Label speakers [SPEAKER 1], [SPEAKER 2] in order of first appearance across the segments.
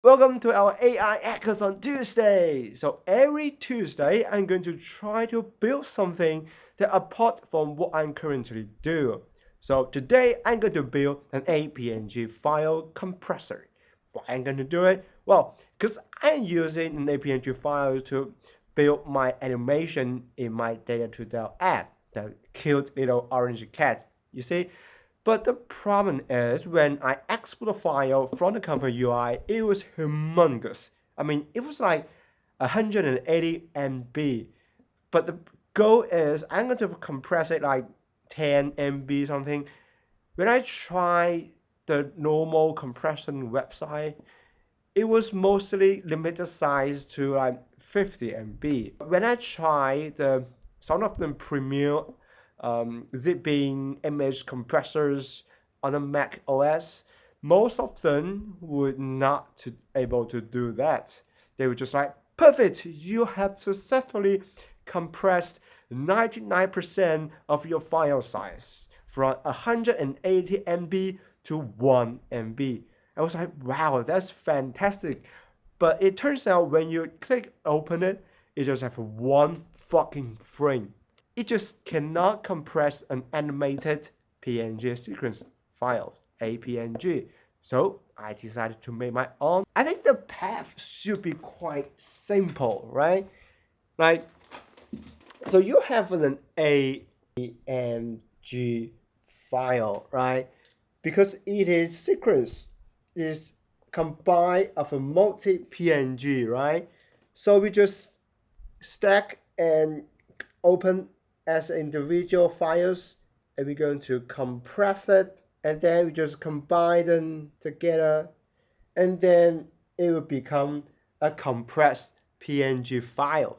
[SPEAKER 1] Welcome to our AI Hackathon Tuesday. So every Tuesday, I'm going to try to build something that apart from what I'm currently doing. So today, I'm going to build an APNG file compressor. Why I'm going to do it? Well, because I'm using an APNG file to build my animation in my Data2Del app, the cute little orange cat. You see? But the problem is when I export the file from the ComfyUI, it was humongous. I mean, it was like 180 MB. But the goal is I'm going to compress it like 10 MB something. When I try the normal compression website, it was mostly limited size to like 50 MB. When I try some of them premium zipping image compressors on the Mac OS, most of them would not able to do that. They were just like, perfect, you have successfully compressed 99% of your file size from 180 MB to 1 MB. I was like, wow, that's fantastic. But it turns out when you click open it, it just have one fucking frame. It just cannot compress an animated PNG sequence file, APNG. So I decided to make my own. I think the path should be quite simple, right? Like, so you have an APNG file, right? Because it is sequence, is combined of a multi PNG, right? So we just stack and open as individual files, and we're going to compress it, and then we just combine them together, and then it will become a compressed PNG file.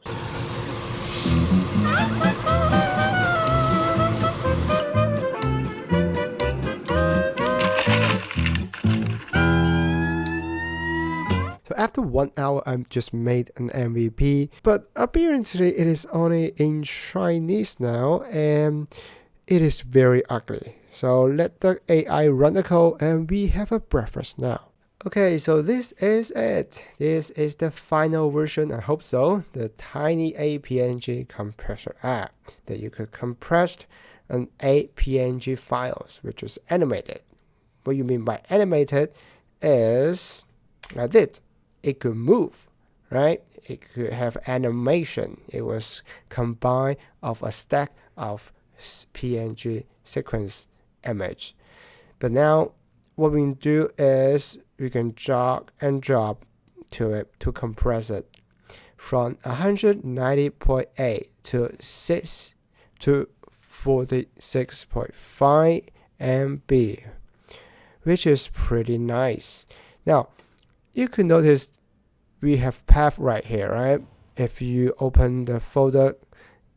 [SPEAKER 1] So after 1 hour, I just made an MVP, but apparently it is only in Chinese now, and it is very ugly. So let the AI run the code, and we have a breakfast now. Okay, so this is it. This is the final version, I hope so, the TinyAPNG compressor app that you could compress an APNG files, which is animated. What you mean by animated is like this. It could move, right? It could have animation. It was combined of a stack of PNG sequence image. But now what we can do is we can drag and drop to it to compress it from 190.8 to 6 to 46.5 MB, which is pretty nice. Now, you could notice we have path right here, right? If you open the folder,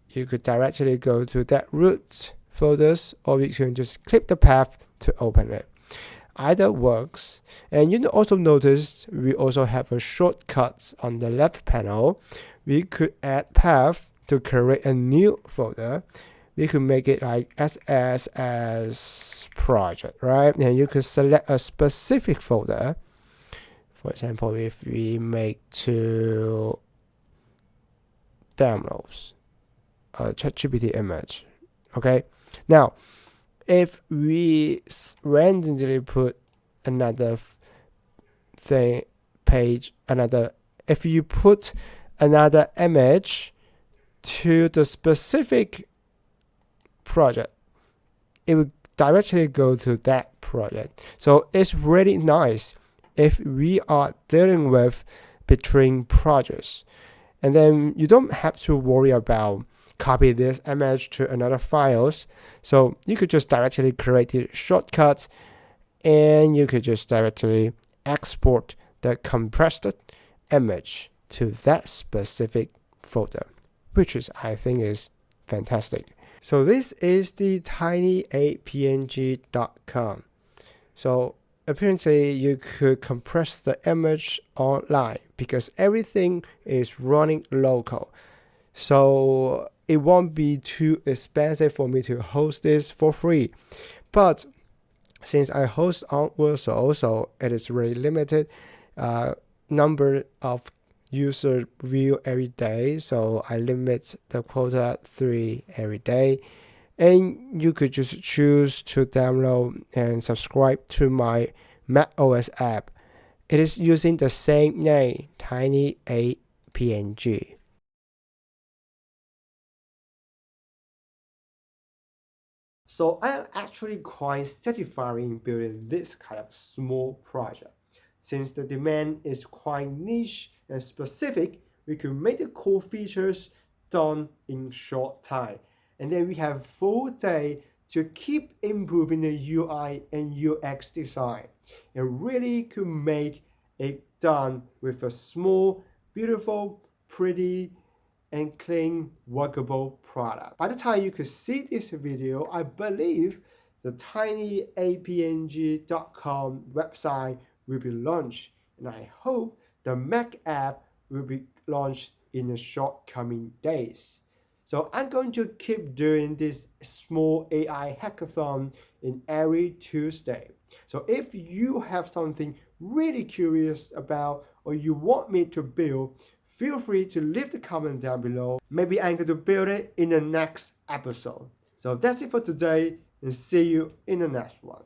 [SPEAKER 1] you could directly go to that root folders, or you can just click the path to open it. Either works. And you also notice we also have a shortcut on the left panel. We could add path to create a new folder. We could make it like SSS project, right? And you could select a specific folder. For example, if we make to downloads a ChatGPT image, okay? Now, if we randomly put another if you put another image to the specific project, it will directly go to that project. So it's really nice if we are dealing with between projects, and then you don't have to worry about copy this image to another files. So you could just directly create the shortcut, and you could just directly export the compressed image to that specific folder, which is, I think, is fantastic. So this is the tinyapng.com. So apparently you could compress the image online because everything is running local. So it won't be too expensive for me to host this for free. But since I host on Verso, so it is really limited, number of user view every day, so I limit the quota 3 every day. And you could just choose to download and subscribe to my macOS app. It is using the same name, TinyAPNG. So I am actually quite satisfied in building this kind of small project. Since the demand is quite niche and specific, we could make the cool features done in short time. And then we have full day to keep improving the UI and UX design and really could make it done with a small, beautiful, pretty, and clean, workable product. By the time you could see this video, I believe the tinyapng.com website will be launched, and I hope the Mac app will be launched in the short coming days. So I'm going to keep doing this small AI hackathon in every Tuesday. So if you have something really curious about or you want me to build, feel free to leave the comment down below. Maybe I'm going to build it in the next episode. So that's it for today, and see you in the next one.